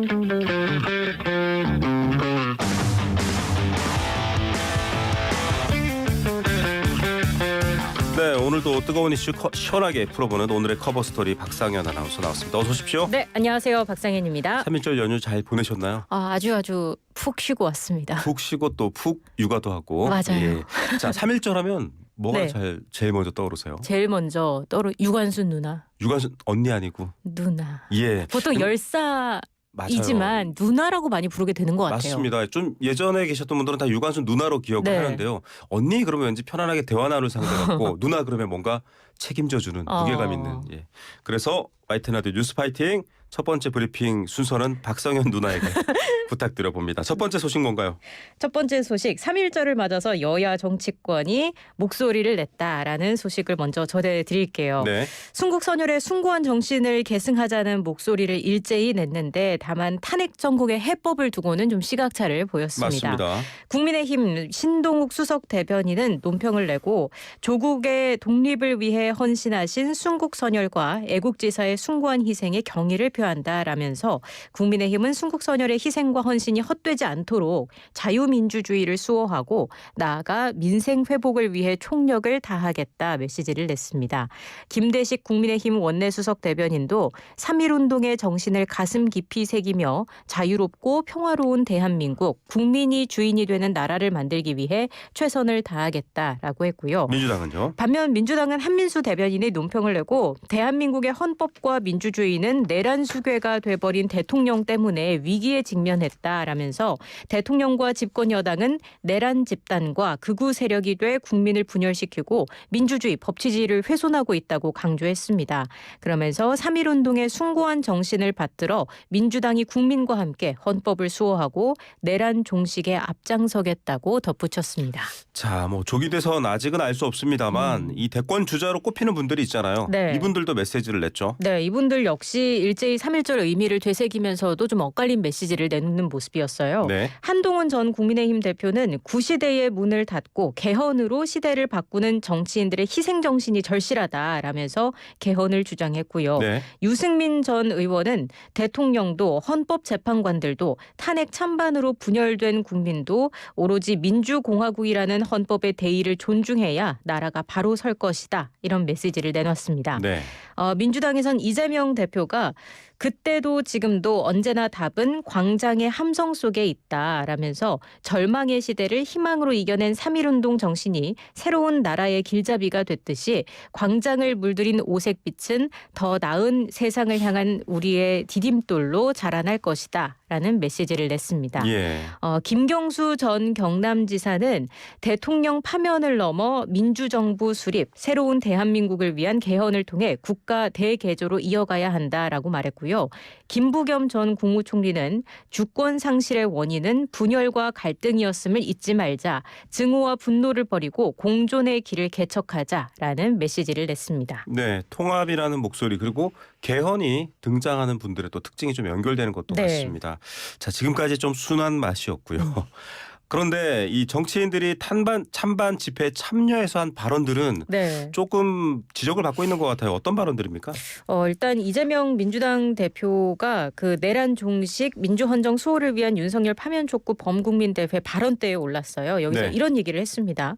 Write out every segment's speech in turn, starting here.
네, 오늘도 뜨거운 이슈 시원하게 풀어보는 오늘의 커버 스토리 박상현 아나운서 나왔습니다. 어서 오십시오. 네, 안녕하세요. 박상현입니다. 3.1절 연휴 잘 보내셨나요? 아주 푹 쉬고 왔습니다. 푹 쉬고 또 푹 육아도 하고. 맞아요. 예. 자, 3.1절 하면 뭐가 네. 제일 먼저 떠오르세요? 제일 먼저 유관순 누나. 유관순 언니 아니고. 누나. 예. 보통 열사이지만 맞아요. 누나라고 많이 부르게 되는 것 같아요. 맞습니다. 좀 예전에 계셨던 분들은 다 유관순 누나로 기억을 네. 하는데요. 언니 그러면 왠지 편안하게 대화 나눌 상대 같고 누나 그러면 뭔가 책임져주는 무게감 있는. 예. 그래서 YTN 뉴스 파이팅 첫 번째 브리핑 순서는 박성현 누나에게 부탁드려 봅니다. 첫 번째 소식 뭔가요? 첫 번째 소식, 3.1절을 맞아서 여야 정치권이 목소리를 냈다라는 소식을 먼저 전해드릴게요. 네. 순국선열의 숭고한 정신을 계승하자는 목소리를 일제히 냈는데 다만 탄핵 정국의 해법을 두고는 좀 시각차를 보였습니다. 맞습니다. 국민의힘 신동욱 수석 대변인은 논평을 내고 조국의 독립을 위해 헌신하신 순국선열과 애국지사의 숭고한 희생에 경의를 표한다라면서 국민의힘은 순국선열의 희생과 헌신이 헛되지 않도록 자유민주주의를 수호하고 나아가 민생 회복을 위해 총력을 다하겠다 메시지를 냈습니다. 김대식 국민의힘 원내수석 대변인도 3.1운동의 정신을 가슴 깊이 새기며 자유롭고 평화로운 대한민국, 국민이 주인이 되는 나라를 만들기 위해 최선을 다하겠다라고 했고요. 민주당은요? 반면 민주당은 한민수 대변인이 논평을 내고 대한민국의 헌법과 민주주의는 내란 수괴가 돼버린 대통령 때문에 위기에 직면했다라면서 대통령과 집권 여당은 내란 집단과 극우 세력이 돼 국민을 분열시키고 민주주의 법치주의를 훼손하고 있다고 강조했습니다. 그러면서 3.1운동의 숭고한 정신을 받들어 민주당이 국민과 함께 헌법을 수호하고 내란 종식에 앞장서겠다고 덧붙였습니다. 자, 뭐 조기 대선 아직은 알 수 없습니다만 이 대권 주자로 꼽히는 분들이 있잖아요. 네. 이분들도 메시지를 냈죠. 네, 이분들 역시 일제히 3.1절 의미를 되새기면서도 좀 엇갈린 메시지를 내놓는 모습이었어요. 네. 한동훈 전 국민의힘 대표는 구시대의 문을 닫고 개헌으로 시대를 바꾸는 정치인들의 희생정신이 절실하다라면서 개헌을 주장했고요. 네. 유승민 전 의원은 대통령도 헌법재판관들도 탄핵 찬반으로 분열된 국민도 오로지 민주공화국이라는 헌법의 대의를 존중해야 나라가 바로 설 것이다. 이런 메시지를 내놨습니다. 네. 민주당에선 이재명 대표가 그때도 지금도 언제나 답은 광장의 함성 속에 있다라면서 절망의 시대를 희망으로 이겨낸 3.1운동 정신이 새로운 나라의 길잡이가 됐듯이 광장을 물들인 오색빛은 더 나은 세상을 향한 우리의 디딤돌로 자라날 것이다. 라는 메시지를 냈습니다. 예. 김경수 전 경남지사는 대통령 파면을 넘어 민주정부 수립, 새로운 대한민국을 위한 개헌을 통해 국가 대개조로 이어가야 한다라고 말했고요. 김부겸 전 국무총리는 주권 상실의 원인은 분열과 갈등이었음을 잊지 말자, 증오와 분노를 버리고 공존의 길을 개척하자라는 메시지를 냈습니다. 네, 통합이라는 목소리 그리고 개헌이 등장하는 분들의 또 특징이 좀 연결되는 것도 네. 같습니다. 자, 지금까지 좀 순한 맛이었고요. 그런데 이 정치인들이 찬반 집회에 참여해서 한 발언들은 네. 조금 지적을 받고 있는 것 같아요. 어떤 발언들입니까? 일단 이재명 민주당 대표가 그 내란 종식 민주헌정 수호를 위한 윤석열 파면 촉구 범국민대회 발언대에 올랐어요. 여기서 네. 이런 얘기를 했습니다.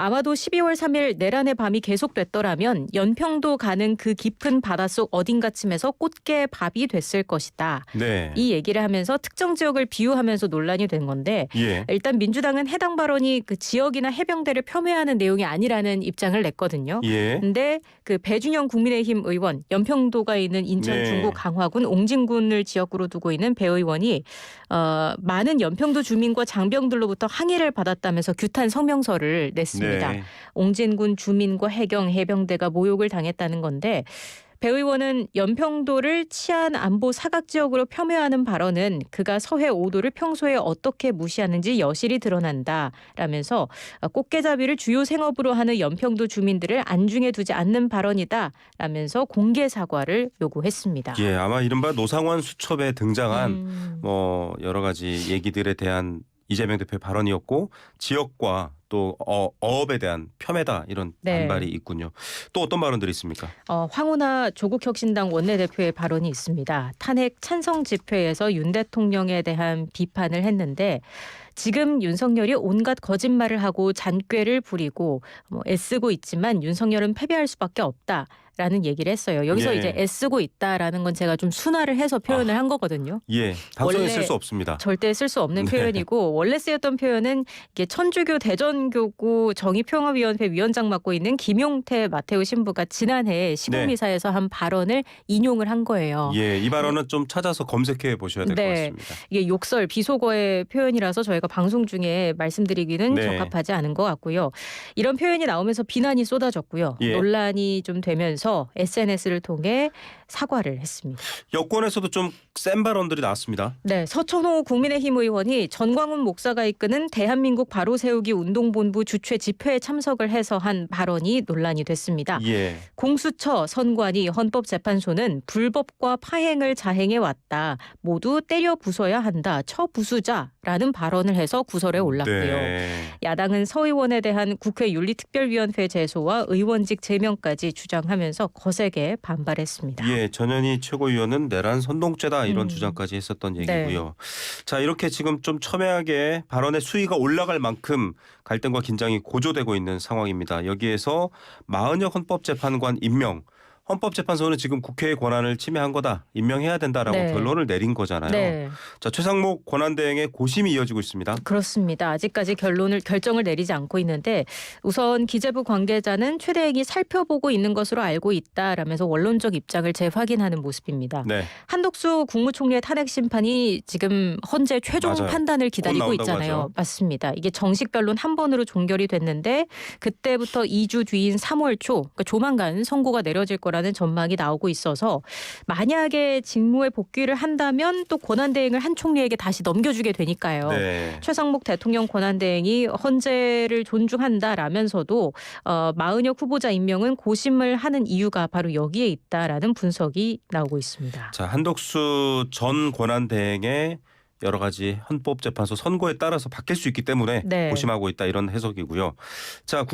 아마도 12월 3일 내란의 밤이 계속됐더라면 연평도 가는 그 깊은 바닷속 어딘가쯤에서 꽃게 밥이 됐을 것이다. 네. 이 얘기를 하면서 특정 지역을 비유하면서 논란이 된 건데 예. 일단 민주당은 해당 발언이 그 지역이나 해병대를 폄훼하는 내용이 아니라는 입장을 냈거든요. 예. 근데 그 배준영 국민의힘 의원, 연평도가 있는 인천 네. 중구 강화군 옹진군을 지역구로 두고 있는 배 의원이 많은 연평도 주민과 장병들로부터 항의를 받았다면서 규탄 성명서를 냈습니다. 네. 옹진군 주민과 해경, 해병대가 모욕을 당했다는 건데 배 의원은 연평도를 치안 안보 사각 지역으로 폄훼하는 발언은 그가 서해 5도를 평소에 어떻게 무시하는지 여실히 드러난다라면서 꽃게잡이를 주요 생업으로 하는 연평도 주민들을 안중에 두지 않는 발언이다라면서 공개 사과를 요구했습니다. 예, 아마 이른바 노상원 수첩에 등장한 뭐 여러 가지 얘기들에 대한 이재명 대표의 발언이었고 지역과 또 어업에 대한 폄훼다 이런 네. 반발이 있군요. 또 어떤 발언들이 있습니까? 황운하 조국혁신당 원내대표의 발언이 있습니다. 탄핵 찬성 집회에서 윤 대통령에 대한 비판을 했는데 지금 윤석열이 온갖 거짓말을 하고 잔꾀를 부리고 애쓰고 있지만 윤석열은 패배할 수밖에 없다. 라는 얘기를 했어요. 여기서 예. 이제 애쓰고 있다라는 건 제가 좀 순화를 해서 표현을 한 거거든요. 예, 방송에 원래 쓸 수 없습니다. 절대 쓸 수 없는 네. 표현이고 원래 쓰였던 표현은 이게 천주교 대전교구 정의평화위원회 위원장 맡고 있는 김용태 마테오 신부가 지난해 시국미사에서 한 발언을 인용을 한 거예요. 예, 이 발언은 좀 찾아서 검색해 보셔야 될 것 네. 같습니다. 이게 욕설, 비속어의 표현이라서 저희가 방송 중에 말씀드리기는 네. 적합하지 않은 것 같고요. 이런 표현이 나오면서 비난이 쏟아졌고요. 예. 논란이 좀 되면서 SNS를 통해 사과를 했습니다. 여권에서도 좀 센 발언들이 나왔습니다. 네, 서천호 국민의힘 의원이 전광훈 목사가 이끄는 대한민국 바로세우기 운동본부 주최 집회에 참석을 해서 한 발언이 논란이 됐습니다. 예. 공수처, 선관위, 헌법재판소는 불법과 파행을 자행해 왔다. 모두 때려 부숴야 한다. 쳐 부수자라는 발언을 해서 구설에 올랐고요. 네. 야당은 서 의원에 대한 국회 윤리특별위원회 제소와 의원직 제명까지 주장하면서 거세게 반발했습니다. 예, 전현희 최고위원은 내란 선동죄다 이런 음. 주장까지 했었던 네. 얘기고요. 자, 이렇게 지금 좀 첨예하게 발언의 수위가 올라갈 만큼 갈등과 긴장이 고조되고 있는 상황입니다. 여기에서 마은혁 헌법재판관 임명. 헌법재판소는 지금 국회의 권한을 침해한 거다. 임명해야 된다라고 네. 결론을 내린 거잖아요. 네. 자, 최상목 권한대행의 고심이 이어지고 있습니다. 그렇습니다. 아직까지 결정을 내리지 않고 있는데 우선 기재부 관계자는 최 대행이 살펴보고 있는 것으로 알고 있다라면서 원론적 입장을 재확인하는 모습입니다. 네. 한덕수 국무총리의 탄핵 심판이 지금 헌재 최종 맞아요. 판단을 기다리고 나온다고 있잖아요. 하죠. 맞습니다. 이게 정식 변론 한 번으로 종결이 됐는데 그때부터 2주 뒤인 3월 초 그러니까 조만간 선고가 내려질 거라는 전망이 나오고 있어서 만약에 직무에 복귀를 한다면 또 권한대행을 한 총리에게 다시 넘겨주게 되니까요. 네. 최상목 대통령 권한대행이 헌재를 존중한다라면서도 마은혁 후보자 임명은 고심을 하는 이유가 바로 여기에 있다라는 분석이 나오고 있습니다. 자, 한덕수 전 권한대행의 여러 가지 헌법재판소 선고에 따라서 바뀔 수 있기 때문에 네. 고심하고 있다 이런 해석이고요. 자,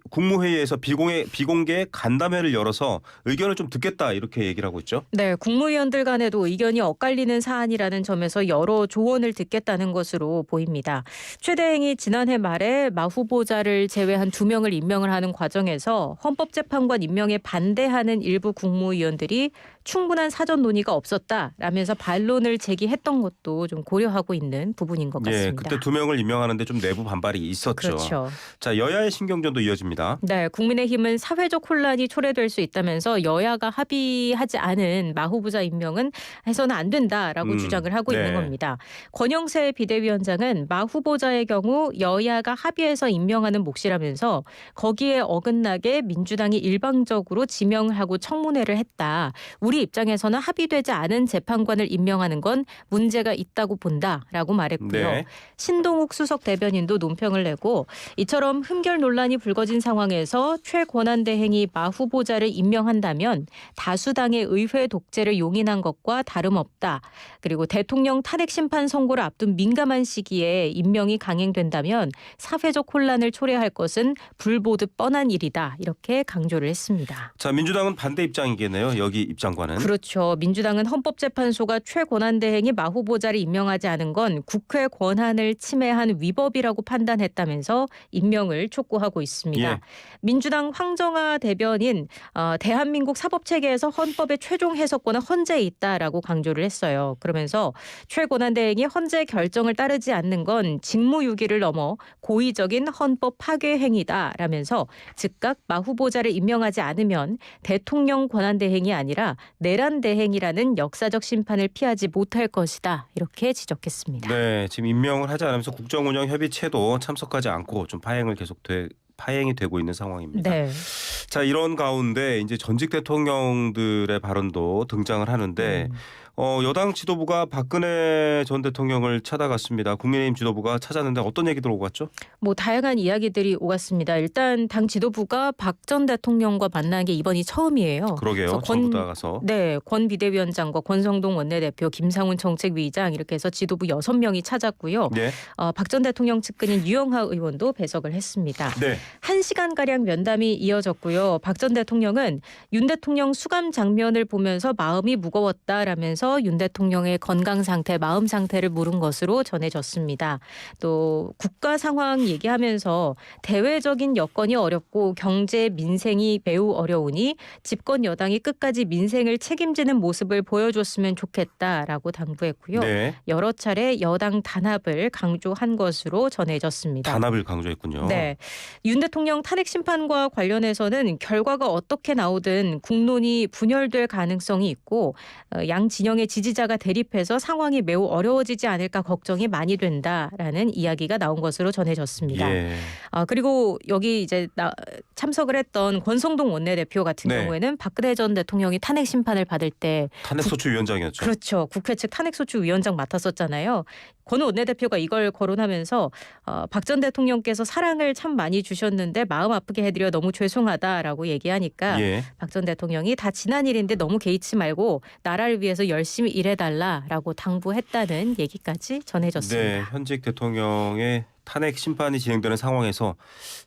국무회의에서 비공개 간담회를 열어서 의견을 좀 듣겠다 이렇게 얘기를 하고 있죠. 네, 국무위원들 간에도 의견이 엇갈리는 사안이라는 점에서 여러 조언을 듣겠다는 것으로 보입니다. 최 대행이 지난해 말에 마 후보자를 제외한 2명을 임명을 하는 과정에서 헌법재판관 임명에 반대하는 일부 국무위원들이 충분한 사전 논의가 없었다라면서 반론을 제기했던 것도 좀 고려하고 있는 부분인 것 같습니다. 예, 그때 2명을 임명하는데 좀 내부 반발이 있었죠. 그렇죠. 자, 여야의 신경전도 이어집니다. 네, 국민의힘은 사회적 혼란이 초래될 수 있다면서 여야가 합의하지 않은 마 후보자 임명은 해서는 안 된다라고 주장을 하고 네. 있는 겁니다. 권영세 비대위원장은 마 후보자의 경우 여야가 합의해서 임명하는 몫이라면서 거기에 어긋나게 민주당이 일방적으로 지명을 하고 청문회를 했다. 우리 입장에서는 합의되지 않은 재판관을 임명하는 건 문제가 있다고 본다라고 말했고요. 네. 신동욱 수석 대변인도 논평을 내고 이처럼 흠결 논란이 불거진 상황에서 최 권한대행이 마 후보자를 임명한다면 다수당의 의회 독재를 용인한 것과 다름없다. 그리고 대통령 탄핵 심판 선고를 앞둔 민감한 시기에 임명이 강행된다면 사회적 혼란을 초래할 것은 불보듯 뻔한 일이다. 이렇게 강조를 했습니다. 자, 민주당은 반대 입장이겠네요. 여기 입장과는. 그렇죠. 민주당은 헌법재판소가 최 권한대행이 마 후보자를 임명하지 않은 건 국회 권한을 침해한 위법이라고 판단했다면서 임명을 촉구하고 있습니다. 예. 민주당 황정아 대변인 대한민국 사법체계에서 헌법의 최종 해석권은 헌재에 있다라고 강조를 했어요. 그러면서 최 권한대행이 헌재 결정을 따르지 않는 건 직무유기를 넘어 고의적인 헌법 파괴 행위다라면서 즉각 마 후보자를 임명하지 않으면 대통령 권한대행이 아니라 내란 대행이라는 역사적 심판을 피하지 못할 것이다. 이렇게 지적했습니다. 네, 지금 임명을 하지 않으면서 국정운영협의체도 참석하지 않고 좀 파행이 되고 있는 상황입니다. 네. 자, 이런 가운데 이제 전직 대통령들의 발언도 등장을 하는데 여당 지도부가 박근혜 전 대통령을 찾아갔습니다. 국민의힘 지도부가 찾았는데 어떤 얘기들 오고 갔죠? 뭐 다양한 이야기들이 오갔습니다. 일단 당 지도부가 박 전 대통령과 만난 게 이번이 처음이에요. 그러게요. 전부 다 가서. 네, 권 비대위원장과 권성동 원내대표, 김상훈 정책위의장 이렇게 해서 지도부 6명이 찾았고요. 네. 박 전 대통령 측근인 유영하 의원도 배석을 했습니다. 네. 1시간가량 면담이 이어졌고요. 박 전 대통령은 윤 대통령 수감 장면을 보면서 마음이 무거웠다라면서 윤 대통령의 건강 상태, 마음 상태를 물은 것으로 전해졌습니다. 또 국가 상황 얘기하면서 대외적인 여건이 어렵고 경제 민생이 매우 어려우니 집권 여당이 끝까지 민생을 책임지는 모습을 보여줬으면 좋겠다라고 당부했고요. 네. 여러 차례 여당 단합을 강조한 것으로 전해졌습니다. 단합을 강조했군요. 네, 윤 대통령 탄핵 심판과 관련해서는 결과가 어떻게 나오든 국론이 분열될 가능성이 있고 양 진영의 지지자가 대립해서 상황이 매우 어려워지지 않을까 걱정이 많이 된다라는 이야기가 나온 것으로 전해졌습니다. 예. 그리고 여기 이제 참석을 했던 권성동 원내대표 같은 네. 경우에는 박근혜 전 대통령이 탄핵 심판을 받을 때 탄핵소추위원장이었죠. 그렇죠. 국회 측 탄핵소추위원장 맡았었잖아요. 권 원내대표가 이걸 거론하면서 박 전 대통령께서 사랑을 참 많이 주셨는데 마음 아프게 해드려 너무 죄송하다라고 얘기하니까 예. 박 전 대통령이 다 지난 일인데 너무 개의치 말고 나라를 위해서 열심히 일해달라라고 당부했다는 얘기까지 전해졌습니다. 네, 현직 대통령의 탄핵 심판이 진행되는 상황에서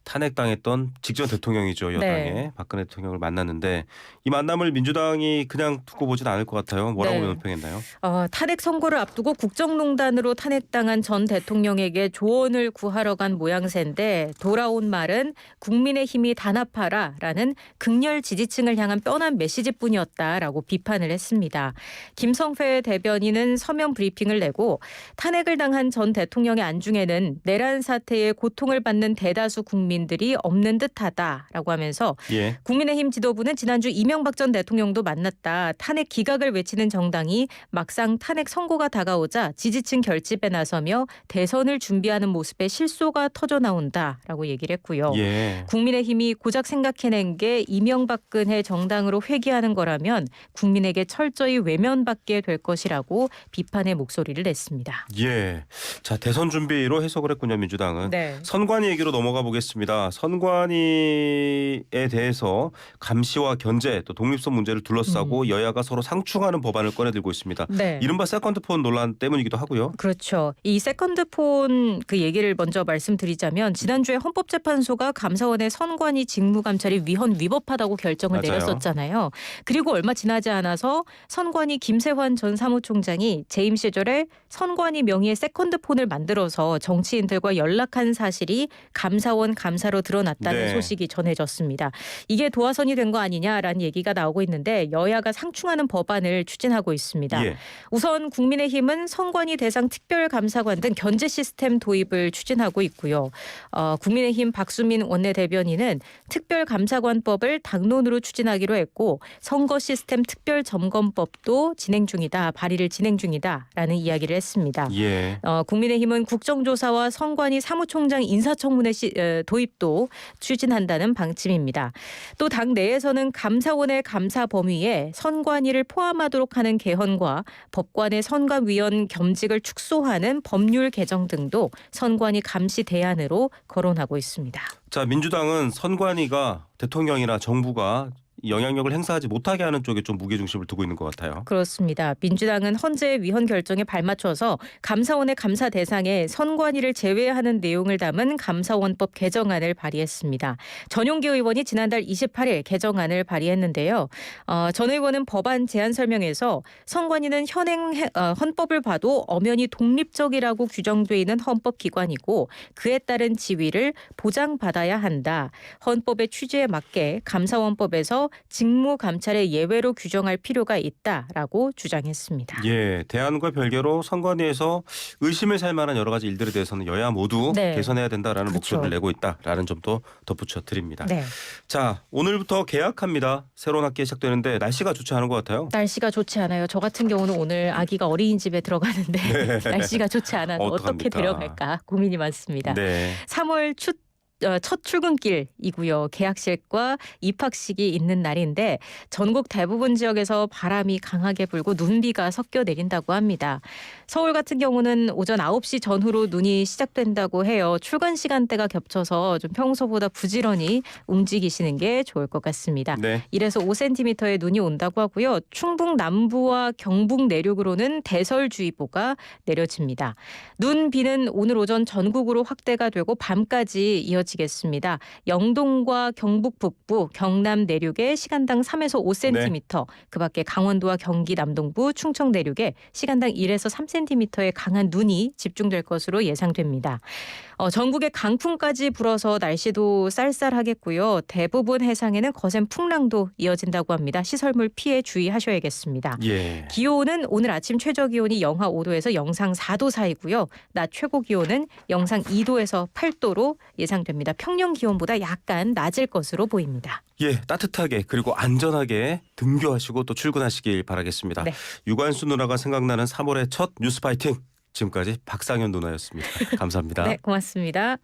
탄핵당했던 직전 대통령이죠. 여당의 네. 박근혜 대통령을 만났는데 이 만남을 민주당이 그냥 두고 보진 않을 것 같아요. 뭐라고 네. 논평했나요? 탄핵 선고를 앞두고 국정농단으로 탄핵당한 전 대통령에게 조언을 구하러 간 모양새인데 돌아온 말은 국민의힘이 단합하라라는 극렬 지지층을 향한 뻔한 메시지뿐이었다라고 비판을 했습니다. 김성회 대변인은 서면 브리핑을 내고 탄핵을 당한 전 대통령의 안중에는 내란 사태에 고통을 받는 대다수 국민들이 없는 듯하다라고 하면서 예. 국민의힘 지도부는 지난주 이명박 전 대통령도 만났다. 탄핵 기각을 외치는 정당이 막상 탄핵 선고가 다가오자 지지층 결집에 나서며 대선을 준비하는 모습에 실소가 터져 나온다라고 얘기를 했고요. 예. 국민의힘이 고작 생각해낸 게 이명박근혜 정당으로 회귀하는 거라면 국민에게 철저히 외면받게 될 것이라고 비판의 목소리를 냈습니다. 예. 자, 대선 준비로 해석을 했군요, 민주당은. 네. 선관위 얘기로 넘어가 보겠습니다. 선관위에 대해서 감시와 견제 또 독립성 문제를 둘러싸고 여야가 서로 상충하는 법안을 꺼내들고 있습니다. 네. 이른바 세컨드폰 논란 때문이기도 하고요. 그렇죠. 이 세컨드폰 그 얘기를 먼저 말씀드리자면 지난주에 헌법재판소가 감사원의 선관위 직무감찰이 위헌 위법하다고 결정을 맞아요. 내렸었잖아요. 그리고 얼마 지나지 않아서 선관위 김세환 전 사무총장이 재임 시절에 선관위 명의의 세컨드폰을 만들어서 정치인들과 연락한 사실이 감사원 감사로 드러났다는 네. 소식이 전해졌습니다. 이게 도화선이 된 거 아니냐라는 얘기가 나오고 있는데 여야가 상충하는 법안을 추진하고 있습니다. 예. 우선 국민의힘은 선관위 대상 특별감사관 등 견제 시스템 도입을 추진하고 있고요. 국민의힘 박수민 원내대변인은 특별감사관법을 당론으로 추진하기로 했고 선거 시스템 특별점검법도 진행 중이다. 발의를 진행 중이다라는 이야기를 했습니다. 예. 국민의힘은 국정조사와 선관위 사무총장 인사청문회 도입도 추진한다는 방침입니다. 또 당 내에서는 감사원의 감사 범위에 선관위를 포함하도록 하는 개헌과 법관의 선관위원 겸직을 축소하는 법률 개정 등도 선관위 감시 대안으로 거론하고 있습니다. 자, 민주당은 선관위가 대통령이나 정부가 영향력을 행사하지 못하게 하는 쪽에 좀 무게중심을 두고 있는 것 같아요. 그렇습니다. 민주당은 헌재의 위헌 결정에 발맞춰서 감사원의 감사 대상에 선관위를 제외하는 내용을 담은 감사원법 개정안을 발의했습니다. 전용기 의원이 지난달 28일 개정안을 발의했는데요. 전 의원은 법안 제안 설명에서 선관위는 현행 헌법을 봐도 엄연히 독립적이라고 규정돼 있는 헌법기관이고 그에 따른 지위를 보장받아야 한다. 헌법의 취지에 맞게 감사원법에서 직무 감찰의 예외로 규정할 필요가 있다라고 주장했습니다. 예, 대안과 별개로 선관위에서 의심을 살 만한 여러 가지 일들에 대해서는 여야 모두 네. 개선해야 된다라는 그렇죠. 목소리를 내고 있다라는 점도 덧붙여 드립니다. 네. 자, 오늘부터 개학합니다. 새로운 학기 시작되는데 날씨가 좋지 않은 것 같아요. 날씨가 좋지 않아요. 저 같은 경우는 오늘 아기가 어린이집에 들어가는데 날씨가 좋지 않아서 어떻게 어떡합니까? 데려갈까 고민이 많습니다. 네. 3월 첫 출근길이고요. 개학식과 입학식이 있는 날인데 전국 대부분 지역에서 바람이 강하게 불고 눈비가 섞여 내린다고 합니다. 서울 같은 경우는 오전 9시 전후로 눈이 시작된다고 해요. 출근 시간대가 겹쳐서 좀 평소보다 부지런히 움직이시는 게 좋을 것 같습니다. 네. 1에서 5cm의 눈이 온다고 하고요. 충북 남부와 경북 내륙으로는 대설주의보가 내려집니다. 눈, 비는 오늘 오전 전국으로 확대가 되고 밤까지 이어지겠습니다. 영동과 경북 북부, 경남 내륙에 시간당 3에서 5cm, 그밖에 강원도와 경기 남동부, 충청 내륙에 시간당 1에서 3cm의 강한 눈이 집중될 것으로 예상됩니다. 전국에 강풍까지 불어서 날씨도 쌀쌀하겠고요. 대부분 해상에는 거센 풍랑도 이어진다고 합니다. 시설물 피해 주의하셔야겠습니다. 예. 기온은 오늘 아침 최저 기온이 영하 5도에서 영상 4도 사이고요. 낮 최고 기온은 영상 2도에서 8도로 예상됩니다. 평년 기온보다 약간 낮을 것으로 보입니다. 예, 따뜻하게 그리고 안전하게 등교하시고 또 출근하시길 바라겠습니다. 네. 유관수 누나가 생각나는 3월의 첫 뉴스 파이팅. 지금까지 박상현 누나였습니다. 감사합니다. 네, 고맙습니다.